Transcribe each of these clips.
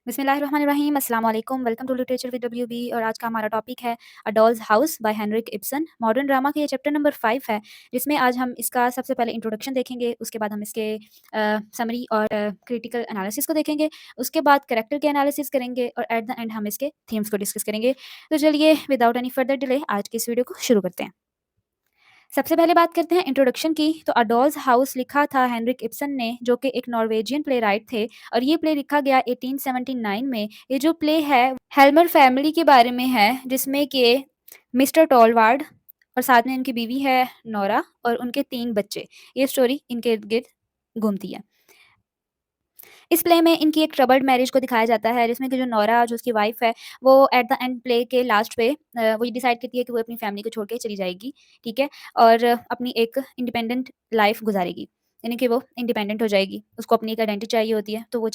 बिस्मिल्लाहिर्रहमानिर्रहीम अस्सलाम वालेकुम welcome to literature with WB. और आज का हमारा टॉपिक है a doll's house by Henrik Ibsen. Modern drama के ये चैप्टर नंबर 5 है, जिसमें आज हम इसका सबसे पहले इंट्रोडक्शन देखेंगे। उसके बाद हम इसके समरी और क्रिटिकल एनालिसिस को देखेंगे। उसके बाद कैरेक्टर के एनालिसिस करेंगे और एट द एंड हम इसके थीम्स को डिस्कस करेंगे। तो चलिए विदाउट एनी फर्दर डिले आज की इस वीडियो को शुरू करते हैं। सबसे पहले बात करते हैं इंट्रोडक्शन की। तो अ डॉल्स हाउस लिखा था हेनरिक इब्सन ने, जो कि एक नॉर्वेजियन प्ले राइट थे, और ये प्ले लिखा गया 1879 में। ये जो प्ले है हेल्मर फैमिली के बारे में है, जिसमें कि मिस्टर टॉलवार्ड और साथ में उनकी बीवी है नोरा और उनके 3 बच्चे। ये स्टोरी इनके इर्द-गिर्द घूमती है। इस प्ले में इनकी एक ट्रबल्ड मैरिज को दिखाया जाता है, जिसमें कि जो नोरा जो उसकी वाइफ है, वो एट द एंड प्ले के लास्ट पे वो ये डिसाइड करती है कि वो अपनी फैमिली को छोड़ के चली जाएगी, ठीक है? और अपनी एक इंडिपेंडेंट लाइफ गुज़ारेगी, यानी कि वो इंडिपेंडेंट हो जाएगी। उसको अपनी एक आइडेंटिटी चाहिए होती है, तो वो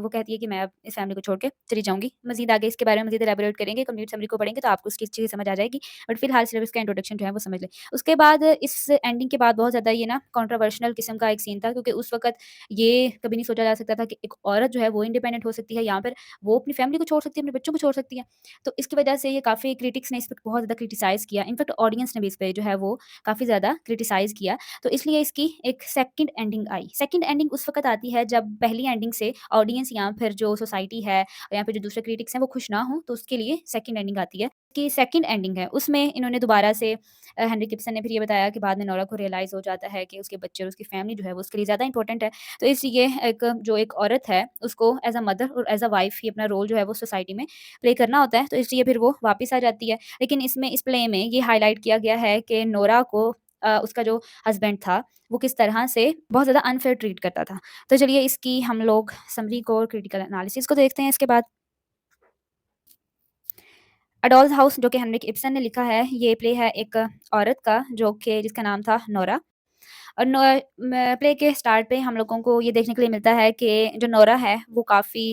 कहती है कि मैं अब इस फैमिली को छोड़ के चली जाऊँगी। मज़ीद आगे इसके बारे में मज़ीद एलैबोरेट करेंगे, कंप्लीट समरी को पढ़ेंगे तो आपको इसकी चीज़ें समझ आ जाएगी। बट फिलहाल सिर्फ इसका इंट्रोडक्शन जो है वो समझ लें। उसके बाद इस एंडिंग के बाद बहुत ज़्यादा ये ना कंट्रोवर्शियल किस्म का एक सीन था, क्योंकि उस वक़्त ये कभी नहीं सोचा जा सकता था कि एक औरत जो है वो इंडिपेंडेंट हो सकती है, यहाँ पर वो अपनी फैमिली को छोड़ सकती है, अपने बच्चों को छोड़ सकती है। तो इसकी वजह से ये काफ़ी क्रिटिक्स ने इस पे बहुत ज़्यादा क्रिटिसाइज़ किया। इनफैक्ट ऑडियंस ने भी इस पे जो है वो काफ़ी ज़्यादा क्रिटिसाइज़ किया। तो इसलिए इसकी एक second ending I. Second ending उस वक़्त आती है जब पहली एंडिंग से ऑडियंस या फिर जो सोसाइटी है या फिर जो दूसरे क्रिटिक्स हैं वो खुश ना हों, तो उसके लिए सेकंड एंडिंग आती है। कि सेकंड एंडिंग है उसमें इन्होंने दोबारा से हेनरिक गिब्सन ने फिर ये बताया कि बाद में नोरा को रियलाइज़ हो जाता है कि उसके बच्चे और उसकी फैमिली जो है वो उसके लिए ज़्यादा इंपॉर्टेंट है। तो इसलिए एक औरत है, उसको एज़ अ मदर और एज़ अ वाइफ़ ही अपना रोल जो है वो सोसाइटी में प्ले करना होता है, तो इसलिए फिर वो वापस आ जाती है। लेकिन इसमें इस प्ले में ये हाइलाइट किया गया है कि नोरा को उसका जो हस्बैंड था, वो किस तरह से बहुत ज़्यादा अनफ़ेयर ट्रीट करता था। तो चलिए इसकी हम लोग समरी को और क्रिटिकल एनालिसिस को देखते हैं इसके बाद। अ डॉल्स हाउस जो कि हेनरिक इब्सन ने लिखा है, ये प्ले है एक औरत का जो कि जिसका नाम था नोरा। और प्ले के स्टार्ट पे हम लोगों को ये देखने के लिए मिलता है कि जो नोरा है वो काफ़ी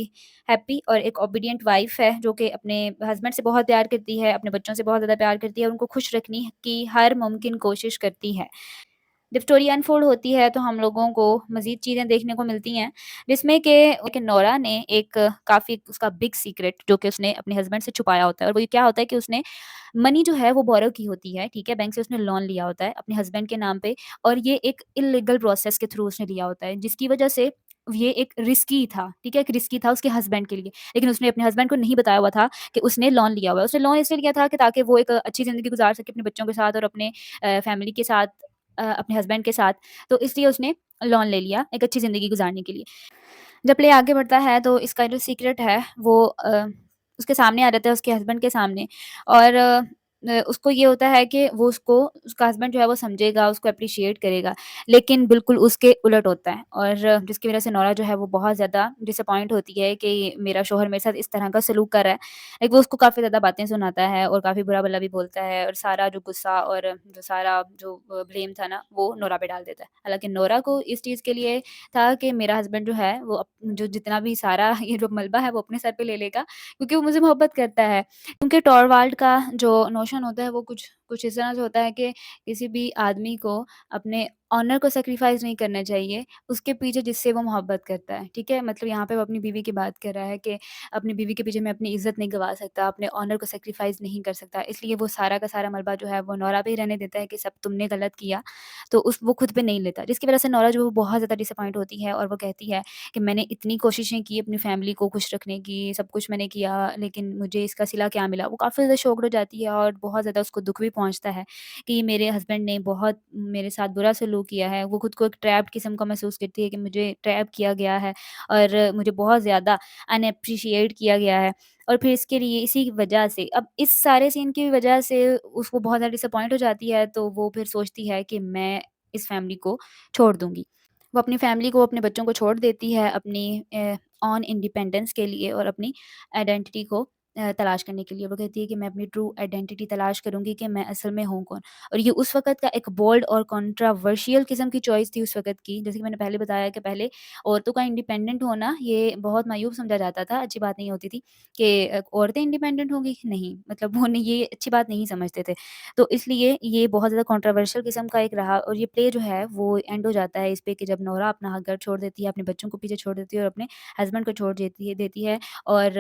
हैप्पी और एक ओबीडिएंट वाइफ़ है, जो कि अपने हस्बैंड से बहुत प्यार करती है, अपने बच्चों से बहुत ज़्यादा प्यार करती है और उनको खुश रखने की हर मुमकिन कोशिश करती है। जब स्टोरी अनफ़ोल्ड होती है तो हम लोगों को मज़ीद चीज़ें देखने को मिलती हैं, जिसमें कि नोरा ने एक काफ़ी उसका बिग सीक्रेट जो कि उसने अपने हस्बैंड से छुपाया होता है, और वो ये क्या होता है कि उसने मनी जो है वो बोरो की होती है, ठीक है? बैंक से उसने लोन लिया होता है अपने हस्बैंड के नाम पे, और ये एक इल्लीगल प्रोसेस के थ्रू उसने लिया होता है, जिसकी वज़ह से ये एक रिस्की था, ठीक है? एक रिस्की था उसके हस्बैंड के लिए, लेकिन उसने अपने हस्बैंड को नहीं बताया हुआ था कि उसने लोन लिया हुआ है। उसने लोन इसलिए लिया था कि ताकि वो एक अच्छी ज़िंदगी गुज़ार सके अपने बच्चों के साथ और अपने फैमिली के साथ, अपने हस्बैंड के साथ। तो इसलिए उसने लोन ले लिया एक अच्छी ज़िंदगी गुज़ारने के लिए। जब प्ले आगे बढ़ता है तो इसका जो सीक्रेट है वो उसके सामने आ जाता है, उसके हस्बैंड के सामने। और उसको ये होता है कि वो उसको उसका हस्बैंड जो है वो समझेगा, उसको एप्रिशिएट करेगा, लेकिन बिल्कुल उसके उलट होता है, और जिसकी वज़ह से नोरा जो है वो बहुत ज़्यादा डिसअपॉइंट होती है कि मेरा शौहर मेरे साथ इस तरह का सलूक कर रहा है। लाइक वो उसको काफ़ी ज़्यादा बातें सुनाता है और काफ़ी बुरा-भला भी बोलता है, और सारा जो गुस्सा और जो सारा जो ब्लेम था ना वो नोरा पे डाल देता है। हालाँकि नोरा को इस चीज़ के लिए था कि मेरा हस्बैंड जो है वो जो जितना भी सारा ये जो मलबा है वो अपने सर पे ले लेगा, क्योंकि वो मुझे मोहब्बत करता है। क्योंकि टॉरवाल्ड का जो नोशन होता है वो कुछ कुछ इस तरह से होता है कि किसी भी आदमी को अपने ऑनर को सैक्रिफाइस नहीं करना चाहिए, उसके पीछे जिससे वो मोहब्बत करता है, ठीक है? मतलब यहाँ पे वो अपनी बीवी की बात कर रहा है कि अपनी बीवी के पीछे मैं अपनी इज़्ज़त नहीं गँवा सकता, अपने ऑनर को सैक्रिफाइस नहीं कर सकता, इसलिए वो सारा का सारा मलबा जो है वो नोरा पे ही रहने देता है कि सब तुमने गलत किया, तो उस वो खुद पे नहीं लेता। जिसकी वज़ह से नोरा जो है वो बहुत ज़्यादा डिसअपॉइंट होती है, और वो कहती है कि मैंने इतनी कोशिशें की अपनी फैमिली को खुश रखने की, सब कुछ मैंने किया, लेकिन मुझे इसका सिला क्या मिला? वो काफ़ी ज़्यादा शॉक्ड हो जाती है और बहुत ज़्यादा उसको दुःख भी पहुँचता है कि मेरे हस्बैंड ने बहुत मेरे साथ बुरा सलूक किया है। वो खुद को एक ट्रैप्ड किस्म का महसूस करती है कि मुझे ट्रैप किया गया है और मुझे बहुत ज़्यादा अनएप्रिशिएट किया गया है। और फिर इसके लिए इसी वजह से अब इस सारे सीन की वजह से उसको बहुत ज़्यादा डिसअपॉइंट हो जाती है, तो वो फिर सोचती है कि मैं इस फैमिली को छोड़ दूँगी। वो अपनी फैमिली को, अपने बच्चों को छोड़ देती है अपनी ऑन इंडिपेंडेंस के लिए और अपनी आइडेंटिटी को तलाश करने के लिए। वो कहती है कि मैं अपनी ट्रू आइडेंटिटी तलाश करूँगी कि मैं असल में हूँ कौन? और ये उस वक़्त का एक बोल्ड और कंट्रोवर्शियल किस्म की चॉइस थी उस वक़्त की। जैसे कि मैंने पहले बताया कि पहले औरतों का इंडिपेंडेंट होना ये बहुत मायूब समझा जाता था, अच्छी बात नहीं होती थी कि औरतें इंडिपेंडेंट होंगी, नहीं, मतलब वो नहीं, ये अच्छी बात नहीं समझते थे। तो इसलिए ये बहुत ज़्यादा कंट्रोवर्शियल किस्म का एक रहा और ये प्ले जो है वो एंड हो जाता है इस पे कि जब नोरा अपना घर छोड़ देती है, अपने बच्चों को पीछे छोड़ देती है और अपने हस्बैंड को छोड़ देती है और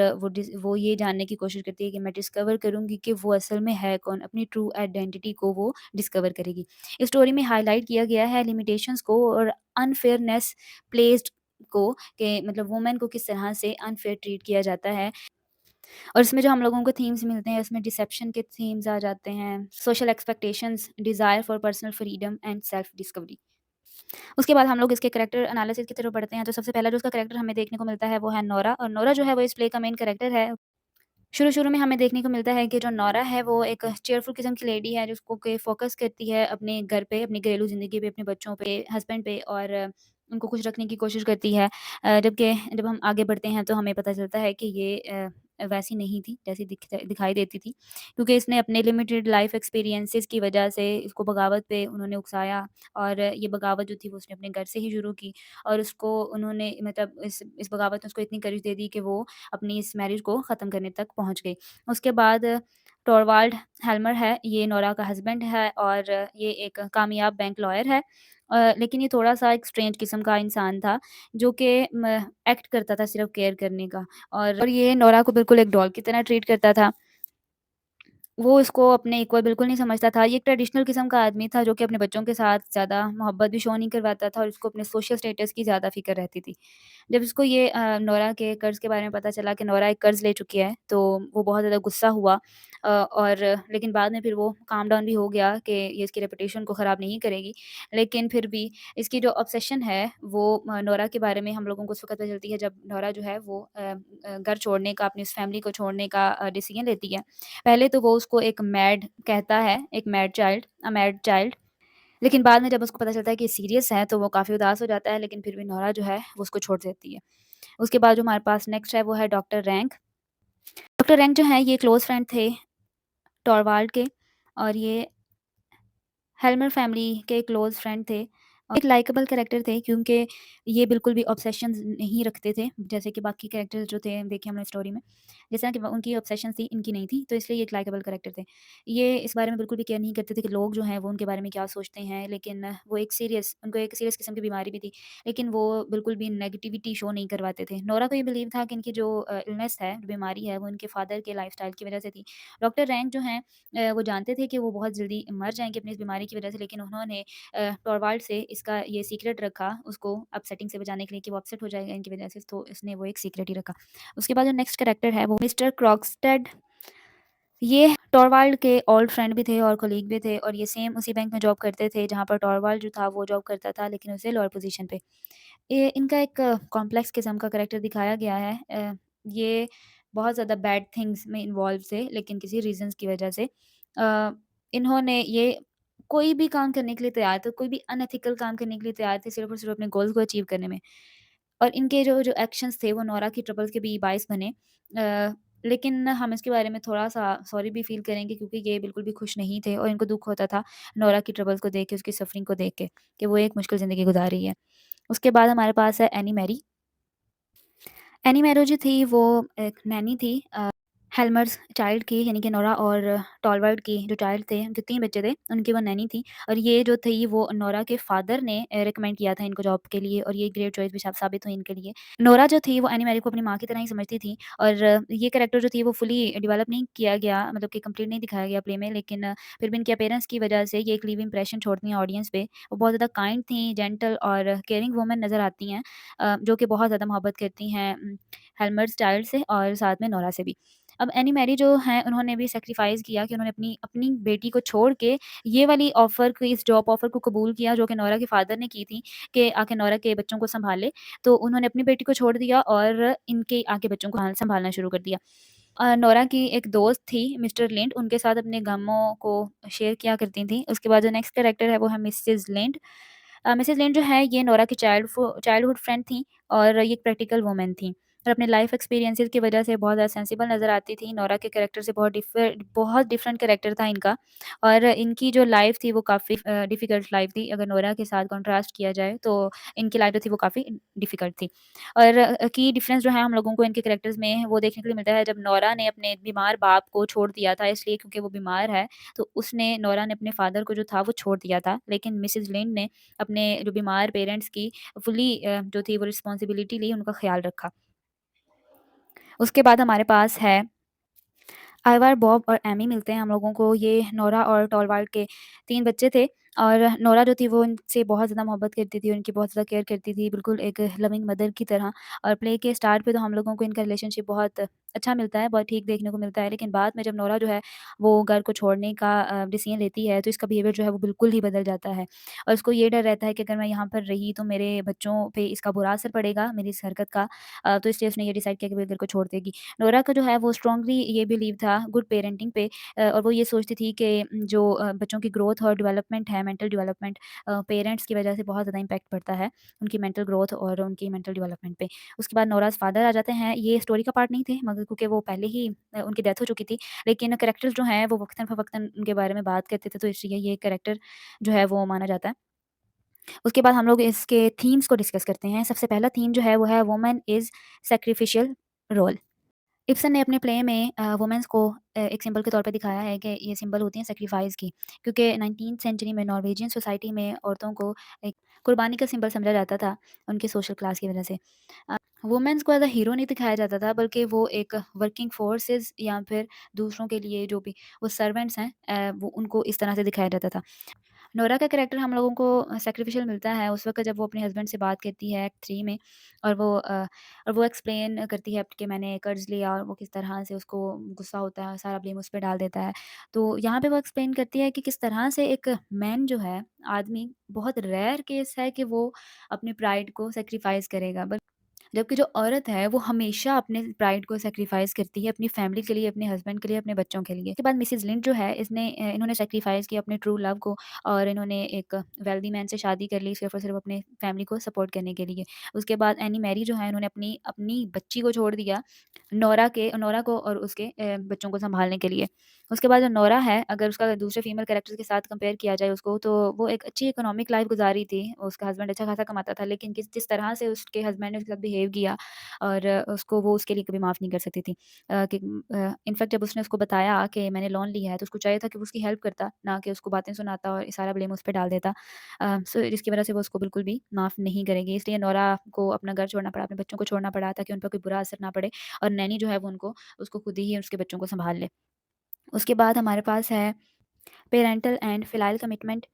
वो ये जानने की कोशिश करती है कि मैं डिस्कवर करूँगी कि वो असल में है कौन, अपनी ट्रू आइडेंटिटी को वो डिस्कवर करेगी। इस स्टोरी में हाइलाइट किया गया है लिमिटेशंस को और अनफेयरनेस प्लेस्ड को, कि मतलब वुमेन को किस तरह से अनफेयर ट्रीट किया जाता है। और इसमें जो हम लोगों को थीम्स मिलते हैं, उसमें डिसेप्शन के थीम्स आ जाते हैं, social expectations, desire for personal freedom and self discovery. उसके बाद हम लोग इसके कैरेक्टर एनालिसिस की तरफ बढ़ते हैं, तो सबसे पहला जो उसका कैरेक्टर हमें देखने को मिलता है वो है नोरा, और नोरा जो है वो इस प्ले का मेन कैरेक्टर है। शुरू-शुरू में हमें देखने को मिलता है कि जो नोरा है वो एक चीयरफुल किस्म की लेडी है जिसको के फ़ोकस करती है अपने घर पे, अपनी घरेलू ज़िंदगी पे, अपने बच्चों पे, हस्बैंड पे, और उनको खुश रखने की कोशिश करती है। जबकि जब हम आगे बढ़ते हैं तो हमें पता चलता है कि ये वैसी नहीं थी जैसी दिखाई देती थी, क्योंकि इसने अपने लिमिटेड लाइफ़ एक्सपीरियंसेस की वजह से इसको बगावत पे उन्होंने उकसाया, और ये बगावत जो थी वो उसने अपने घर से ही शुरू की, और उसको उन्होंने मतलब इस बगावत ने उसको इतनी करेज दे दी कि वो अपनी इस मैरिज को ख़त्म करने तक पहुँच गई। उसके बाद टॉरवाल्ड हेल्मर है, ये नोरा का हस्बैंड है और ये एक कामयाब बैंक लॉयर है। लेकिन ये थोड़ा-सा एक स्ट्रेंज किस्म का इंसान था, जो कि म एक्ट करता था सिर्फ़ केयर करने का, और ये नोरा को बिल्कुल एक डॉल की तरह ट्रीट करता था। वो इसको अपने इक्वल बिल्कुल नहीं समझता था। ये एक ट्रेडिशनल किस्म का आदमी था जो कि अपने बच्चों के साथ ज़्यादा मोहब्बत भी शो नहीं करवाता था और उसको अपने सोशल स्टेटस की ज़्यादा फ़िक्र रहती थी। जब इसको ये नोरा के कर्ज़ के बारे में पता चला कि नोरा एक कर्ज़ ले चुकी है, तो वो बहुत ज़्यादा गुस्सा हुआ, और लेकिन बाद में फिर वो काम डाउन भी हो गया कि ये इसकी रेपुटेशन को ख़राब नहीं करेगी। लेकिन फिर भी इसकी जो ऑब्सेशन है वो नोरा के बारे में हम लोगों को उस वक़्त पता चलती है जब नोरा जो है वो घर छोड़ने का, अपनी उस फैमिली को छोड़ने का डिसीज़न लेती है। पहले तो वो उसको एक मैड कहता है, एक मैड चाइल्ड, लेकिन बाद में जब उसको पता चलता है कि ये सीरियस है, तो वो काफ़ी उदास हो जाता है, लेकिन फिर भी नोरा जो है, वो उसको छोड़ देती है। उसके बाद जो हमारे पास नेक्स्ट है, वो है डॉक्टर रैंक। डॉक्टर रैंक जो है, ये क्लोज़ फ्रेंड थे टॉरवाल्ड के, और ये हेल्मर फैमिली के क्लोज़ फ्रेंड थे और एक लाइकेबल कैरेक्टर थे, क्योंकि ये बिल्कुल भी ऑब्सेशंस नहीं रखते थे, जैसे कि बाकी कैरेक्टर्स जो थे देखे हमने स्टोरी में। जैसा कि उनकी ऑब्सेशंस थी, इनकी नहीं थी, तो इसलिए ये एक लाइकेबल कैरेक्टर थे। ये इस बारे में बिल्कुल भी केयर नहीं करते थे कि लोग जो हैं वो उनके बारे में क्या सोचते हैं, लेकिन वो एक सीरियस उनको एक सीरियस किस्म की बीमारी भी थी, लेकिन वो बिल्कुल भी नेगेटिविटी शो नहीं करवाते थे। नोरा को ये बिलीव था कि इनकी जो इलनेस है, जो बीमारी है, वो इनके फादर के लाइफ़स्टाइल की वज़ह से थी। डॉक्टर रैंक जो हैं वो जानते थे कि वो बहुत जल्दी मर जाएँगे अपनी इस बीमारी की वज़ह से, लेकिन उन्होंने टॉरवाल्ड से इसका ये सीक्रेट रखा, उसको अपसेटिंग से बचाने के लिए कि वो अपसेट हो जाएगा इनकी वज़ह से, तो इसने वो एक सीक्रेट ही रखा। उसके बाद जो नेक्स्ट कैरेक्टर है वो मिस्टर क्रॉक्सटेड, ये टॉरवाल्ड के ओल्ड फ्रेंड भी थे और कलीग भी थे, और ये सेम उसी बैंक में जॉब करते थे जहाँ पर टॉरवाल्ड जो था वो जॉब करता था, लेकिन उससे लोअर पोज़ीशन पे। ये इनका एक कॉम्प्लेक्स किस्म का कैरेक्टर दिखाया गया है। ये बहुत ज़्यादा बैड थिंग्स में इन्वॉल्व थे, लेकिन किसी रीज़न्स की वजह से इन्होंने ये कोई भी काम करने के लिए तैयार थे, कोई भी अनएथिकल काम करने के लिए तैयार थे, सिर्फ़ और सिर्फ़ अपने गोल्स को अचीव करने में। और इनके जो जो एक्शंस थे वो नोरा की ट्रबल्स के भी बाइस बने। लेकिन हम इसके बारे में थोड़ा-सा सॉरी भी फ़ील करेंगे, क्योंकि ये बिल्कुल भी खुश नहीं थे और इनको दुःख होता था नोरा की ट्रबल्स को देख के, उसकी सफ़रिंग को देख के, कि वो एक मुश्किल ज़िंदगी गुज़ार रही है। उसके बाद हमारे पास है एनी मैरी। एनी मैरो जो थी वो एक नैनी थी, हेल्मर्स चाइल्ड की, यानी कि नोरा और टॉलवर्ड की जो चाइल्ड थे, उनके 3 बच्चे थे, उनकी वो नैनी थी, और ये जो थी वो नोरा के फादर ने रिकमेंड किया था इनको जॉब के लिए, और ये ग्रेट चॉइस भी साबित हुई इनके लिए। नोरा जो थी वो एनी मैरी को अपनी माँ की तरह ही समझती थी, और ये कैरेक्टर जो थी वो फुली डेवलप नहीं किया गया, मतलब कि कंप्लीट नहीं दिखाया गया प्ले में, लेकिन फिर भी इनके अपीयरेंस की वजह से ये एक लिव इंप्रेशन छोड़ती हैं ऑडियंस पे। वो बहुत ज़्यादा काइंड थी, जेंटल और केयरिंग वुमन नज़र आती हैं, जो कि बहुत ज़्यादा मोहब्बत करती हैं हेल्मर्स चाइल्ड से और साथ में नोरा से भी। अब एनी मैरी जो हैं उन्होंने भी सैक्रिफाइस किया कि उन्होंने अपनी अपनी बेटी को छोड़ के ये वाली ऑफ़र को, इस जॉब ऑफ़र को कबूल किया जो कि नोरा के फ़ादर ने की थी, कि आके नोरा के बच्चों को सँभाले। तो उन्होंने अपनी बेटी को छोड़ दिया और इनके आके बच्चों को सँभालना शुरू कर दिया। नोरा की एक दोस्त थी मिस्टर लिंड, उनके साथ अपने गमों को शेयर किया करती थी। उसके बाद जो नेक्स्ट कैरेक्टर है वो है मिसेज़ लिंड। मिसेज़ लिंड जो है ये नोरा की चाइल्डहुड फ्रेंड थी और ये एक प्रैक्टिकल वुमन थी। और अपने लाइफ़ एक्सपीरियंसेस की वजह से बहुत ज़्यादा सेंसिबल नज़र आती थी। नोरा के कैरेक्टर से बहुत डिफरेंट कैरेक्टर था इनका और इनकी जो लाइफ़ थी वो काफ़ी डिफ़िकल्ट लाइफ़ थी। अगर नोरा के साथ कंट्रास्ट किया जाए तो इनकी लाइफ़ जो थी वो काफ़ी डिफ़िकल्ट थी। और की डिफ़रेंस जो है हम लोगों को इनके कैरेक्टर्स में वो देखने के लिए मिलता है जब नोरा ने अपने बीमार बाप को छोड़ दिया था इसलिए क्योंकि वो बीमार है, तो उसने नोरा ने अपने फ़ादर को जो था वो छोड़ दिया था। लेकिन मिसेज़ लिंड ने अपने जो बीमार पेरेंट्स की फुली जो थी वो रिस्पॉन्सिबिलिटी ली, उनका ख़्याल रखा। उसके बाद हमारे पास है आइवर, बॉब और एमी मिलते हैं हम लोगों को। ये नोरा और टॉलवाल्ड के 3 बच्चे थे और नोरा जो थी वो उनसे बहुत ज़्यादा मोहब्बत करती थी, उनकी बहुत ज़्यादा केयर करती थी, बिल्कुल एक लविंग मदर की तरह। और प्ले के स्टार्ट पे तो हम लोगों को इनका रिलेशनशिप बहुत अच्छा मिलता है, बहुत ठीक देखने को मिलता है। लेकिन बाद में जब नोरा जो है वो घर को छोड़ने का डिसीज़न लेती है, तो इसका बिहेवियर जो है वो बिल्कुल ही बदल जाता है। और उसको ये डर रहता है कि अगर मैं यहाँ पर रही तो मेरे बच्चों पे इसका बुरा असर पड़ेगा, मेरी इस हरकत का। तो इसलिए उसने ये डिसाइड किया कि वो घर को छोड़ देगी। नोरा का जो है वो स्ट्रांगली ये बिलीव था गुड पेरेंटिंग पे, और वो ये सोचती थी कि जो बच्चों की ग्रोथ और डेवलपमेंट है, मेंटल डेवलपमेंट, पेरेंट्स की वजह से बहुत ज़्यादा इम्पैक्ट पड़ता है, उनकी मेंटल ग्रोथ और उनकी मेंटल डेवलपमेंट पे। उसके बाद नोराज़ फादर आ जाते हैं, ये स्टोरी का पार्ट नहीं थे मगर क्योंकि वो पहले ही उनकी डेथ हो चुकी थी, लेकिन कैरेक्टर्स जो हैं वो वक़्तन-फ़वक़्तन उनके बारे में बात करते थे, तो इसलिए ये कैरेक्टर जो है वो माना जाता है। उसके बाद हम लोग इसके थीम्स को डिस्कस करते हैं। सबसे पहला थीम जो है वो है woman is sacrificial role. Ibsen ने अपने प्ले में वुमेन्स को एक सिंबल के तौर पे दिखाया है कि ये सिंबल होती हैं सैक्रिफाइस की, क्योंकि 19th सेंचुरी में नॉर्वेजियन सोसाइटी में औरतों को एक कुर्बानी का सिंबल समझा जाता था, उनके सोशल क्लास की वजह से। वुमेन्स को एज़ अ हीरो नहीं दिखाया जाता था, बल्कि वो एक वर्किंग फोर्सेस या फिर दूसरों के लिए जो भी वो सर्वेंट्स हैं, वो उनको इस तरह से दिखाया जाता था। नोरा का कैरेक्टर हम लोगों को सैक्रिफिशियल मिलता है उस वक़्त जब वो अपने हस्बैंड से बात करती है एक्ट 3 में, और वो एक्सप्लेन करती है कि मैंने कर्ज़ लिया, और वो किस तरह से उसको गुस्सा होता है, सारा ब्लेम उस पे डाल देता है। तो यहाँ पे वो एक्सप्लेन करती है कि किस तरह से एक मैन जो है, आदमी, बहुत रेयर केस है कि वो अपनी प्राइड को सैक्रिफाइस करेगा। जबकि जो औरत है वो हमेशा अपने प्राइड को सैक्रिफाइस करती है अपनी फैमिली के लिए, अपने हस्बैंड के लिए, अपने बच्चों के लिए। उसके बाद मिसेज़ लिंड जो है इन्होंने सैक्रिफाइस किया अपने ट्रू लव को, और इन्होंने एक वेल्दी मैन से शादी कर ली सिर्फ़ और सिर्फ़ अपने फैमिली को सपोर्ट करने के लिए। उसके बाद एनी मैरी जो है, उन्होंने अपनी अपनी बच्ची को छोड़ दिया नोरा को और उसके बच्चों को सँभालने के लिए। उसके बाद जो नोरा है, अगर उसका दूसरे फीमेल कैरेक्टर्स के साथ कंपेयर किया जाए उसको, तो वो एक अच्छी इकोनॉमिक लाइफ़ गुज़ारी थी। उसका हस्बैंड अच्छा खासा कमाता था, लेकिन जिस तरह से उसके हस्बैंड ने उसके साथ बिहेव किया, और उसको वो उसके लिए कभी माफ़ नहीं कर सकती थी। इनफैक्ट जब उसने उसको बताया कि मैंने लोन लिया है, तो उसको चाहिए था कि वो उसकी हेल्प करता, ना कि उसको बातें सुनाता और सारा ब्लेम उस पे डाल देता। जिसकी वज़ह से वो उसको बिल्कुल भी माफ़ नहीं करेगी। इसलिए नोरा को अपना घर छोड़ना पड़ा, अपने बच्चों को छोड़ना पड़ा, ताकि उन पर कोई बुरा असर ना पड़े, और नैनी जो है वो उसको खुद ही उसके बच्चों को सँभाल ले। उसके बाद हमारे पास है पेरेंटल एंड फिलाइल कमिटमेंट।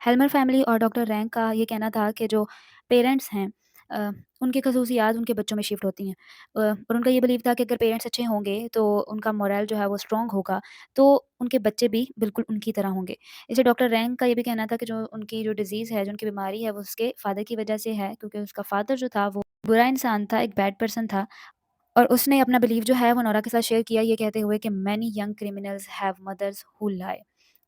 हेल्मर फैमिली और डॉक्टर रैंक का ये कहना था कि जो पेरेंट्स हैं, उनकी खसूसियात उनके बच्चों में शिफ्ट होती हैं। और उनका ये बिलीव था कि अगर पेरेंट्स अच्छे होंगे तो उनका मोरल जो है वो स्ट्रॉन्ग होगा, तो उनके बच्चे भी बिल्कुल उनकी तरह होंगे। इसे डॉक्टर रैंक का ये भी कहना था कि जो उनकी जो डिज़ीज़ है, जो उनकी बीमारी है, वो उसके फादर की वजह से है, क्योंकि उसका फादर जो था वो बुरा इंसान था, एक बैड पर्सन था। और उसने अपना बिलीव जो है वो नोरा के साथ शेयर किया, ये कहते हुए कि many young criminals have mothers who lie.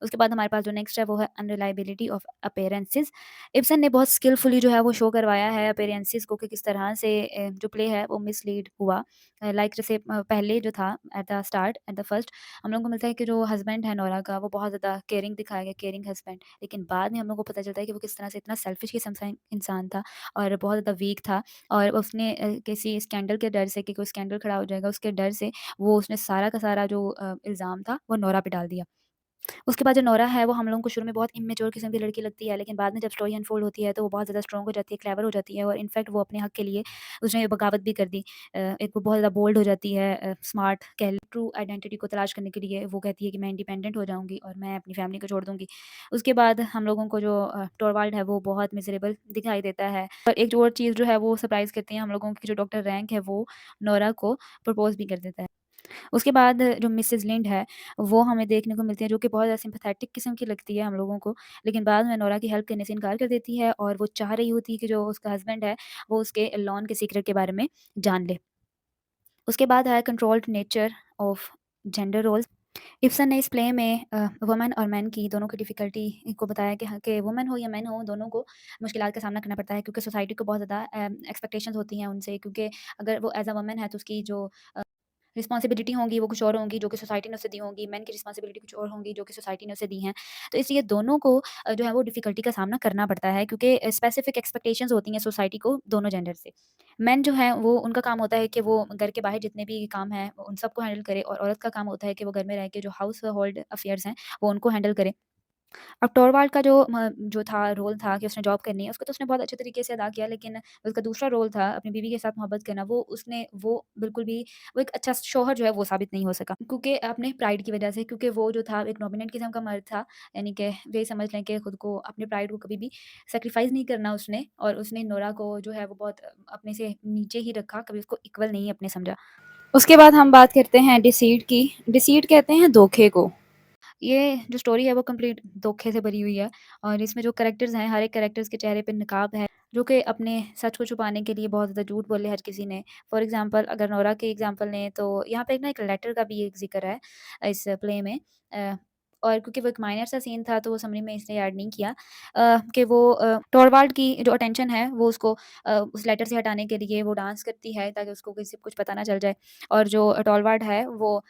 उसके बाद हमारे पास जो नेक्स्ट है वो है अनरिलायबिलिटी ऑफ अपीयरेंसेस। इब्सन ने बहुत स्किलफुली जो है वो शो करवाया है अपीयरेंसेस को, कि किस तरह से जो प्ले है वो मिसलीड हुआ। लाइक जैसे पहले जो था एट द फर्स्ट हम लोगों को मिलता है कि जो हस्बैंड है नोरा का, वो बहुत ज़्यादा केयरिंग दिखाया गया, केयरिंग हस्बैंड। लेकिन बाद में हम लोग को पता चलता है कि वो किस तरह से इतना सेल्फिश किस्म का इंसान था, और बहुत ज़्यादा वीक था। और उसने किसी स्कैंडल के डर से, कि कोई स्कैंडल खड़ा हो जाएगा, उसके डर से वो उसने सारा का सारा जो इल्ज़ाम था वो नोरा पे डाल दिया। उसके बाद जो नोरा है वो हम लोगों को शुरू में बहुत इम्मैच्योर किस्म की लड़की लगती है, लेकिन बाद में जब स्टोरी अनफोल्ड होती है तो वो बहुत ज़्यादा स्ट्रॉन्ग हो जाती है, क्लेवर हो जाती है, और इनफैक्ट वो अपने हक के लिए उसने बगावत भी कर दी। एक वो बहुत ज़्यादा बोल्ड हो जाती है, स्मार्ट कह ली, ट्रू आइडेंटिटी को तलाश करने के लिए वो कहती है कि मैं इंडिपेंडेंट हो जाऊँगी और मैं अपनी फैमिली को छोड़ दूँगी। उसके बाद हम लोगों को जो टोरवाल्ड है वो बहुत मिज़रेबल दिखाई देता है। और एक जो और चीज़ जो है वो सरप्राइज़ करती है हम लोगों की, जो डॉक्टर रैंक है वो नोरा को प्रपोज़ भी कर देता है। उसके बाद जो मिसेज़ लिंड है, वो हमें देखने को मिलती है, जो कि बहुत ज़्यादा सिम्पैथेटिक किस्म की लगती है हम लोगों को। लेकिन बाद में नोरा की हेल्प करने से इनकार कर देती है, और वो चाह रही होती है कि जो उसका हस्बैंड है, वो उसके लॉन के सीक्रेट के बारे में जान ले। उसके बाद है controlled nature of gender roles. Ibsen ने इस प्ले में वुमेन और मेन की दोनों की डिफ़िकल्टी को बताया कि हाँ, कि वुमेन हो या मेन हो, दोनों को मुश्किलात का सामना करना पड़ता है क्योंकि सोसाइटी को बहुत ज़्यादा एक्सपेक्टेशंस होती हैं उनसे, क्योंकि अगर वो एज़ अ वुमन है तो उसकी जो रिस्पॉन्सिबिलिटी होंगी वो कुछ और होंगी जो कि सोसाइटी ने उसे दी होंगी, मेन की रिस्पॉन्सिबिलिटी कुछ और होंगी जो कि सोसाइटी ने उसे दी हैं। तो इसलिए दोनों को जो है वो डिफ़िकल्टी का सामना करना पड़ता है क्योंकि स्पेसिफ़िक एक्सपेक्टेशंस होती हैं सोसाइटी को दोनों जेंडर से। मेन जो हैं वो उनका काम होता है कि वो घर के बाहर जितने भी काम हैं उन सबको हैंडल करे, और औरत का काम होता है कि वो घर में रह के जो हाउस होल्ड अफ़ेयर्स हैं वो उनको हैंडल करे। अब टोरवाल्ड का जो था रोल था कि उसने जॉब करनी है, उसको तो उसने बहुत अच्छे तरीके से अदा किया, लेकिन उसका दूसरा रोल था अपनी बीवी के साथ मोहब्बत करना, वो बिल्कुल भी वो एक अच्छा शौहर जो है वो साबित नहीं हो सका। क्योंकि अपने प्राइड की वज़ह से, क्योंकि वो जो था एक डोमिनेंट किस्म का मर्द था, यानी कि यही समझ लें कि खुद को अपने प्राइड को कभी भी सैक्रिफ़ाइस नहीं करना उसने, और उसने नोरा को जो है वो बहुत अपने से नीचे ही रखा, कभी उसको इक्वल नहीं अपने समझा। उसके बाद हम बात करते हैं डिसीट की। डिसीट कहते हैं धोखे को। ये जो स्टोरी है वो कंप्लीट धोखे से भरी हुई है, और इसमें जो कैरेक्टर्स हैं, हर एक कैरेक्टर्स के चेहरे पे नकाब है, जो कि अपने सच को छुपाने के लिए बहुत ज़्यादा झूठ बोले हर किसी ने। फॉर एग्ज़ाम्पल अगर नोरा की एग्ज़ाम्पल लें तो यहाँ पे एक लेटर का भी एक ज़िक्र है इस प्ले में। और क्योंकि वो एक माइनर सा सीन था तो वो समरी में इसलिए ऐड नहीं किया कि वो टॉरवाल्ड की जो अटेंशन है वो उसको उस लेटर से हटाने के लिए वो डांस करती है ताकि उसको किसी को कुछ पता ना चल जाए। और जो टॉरवाल्ड है वो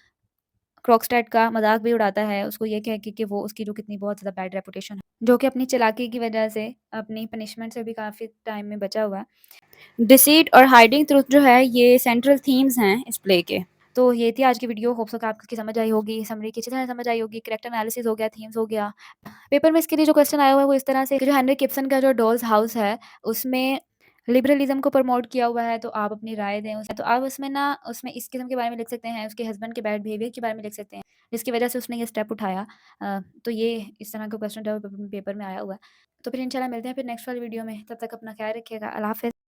क्रॉक्सटेड का मज़ाक भी उड़ाता है, उसको ये कह के कि वो उसकी जो कितनी बहुत ज़्यादा बैड रेपुटेशन है, जो कि अपनी चालाकी की वज़ह से अपनी पनिशमेंट से भी काफ़ी टाइम में बचा हुआ है। डिसीट और हाइडिंग ट्रुथ जो है ये सेंट्रल थीम्स हैं इस प्ले के। तो ये थी आज की वीडियो, होप सो कि आपकी समझ आई होगी, समरी की अच्छी तरह समझ आई होगी, कैरेक्टर एनालिसिस हो गया, थीम्स हो गया। पेपर में इसके लिए जो क्वेश्चन आया हुआ है वो इस तरह से कि जो हेनरिक इब्सन का जो डॉल्स हाउस है, उसमें लिबरलिज़्म को प्रमोट किया हुआ है, तो आप अपनी राय दें उस तो आप उसमें इस किस्म के बारे में लिख सकते हैं, उसके हस्बैंड के बैड बिहेवियर के बारे में लिख सकते हैं, जिसकी वजह से उसने ये स्टेप उठाया। तो ये इस तरह का क्वेश्चन जो है पेपर में आया हुआ है। तो फिर इंशाल्लाह मिलते हैं फिर नेक्स्ट वाली वीडियो में, तब तक अपना ख्याल रखिएगा। अल्लाह हाफ़िज़।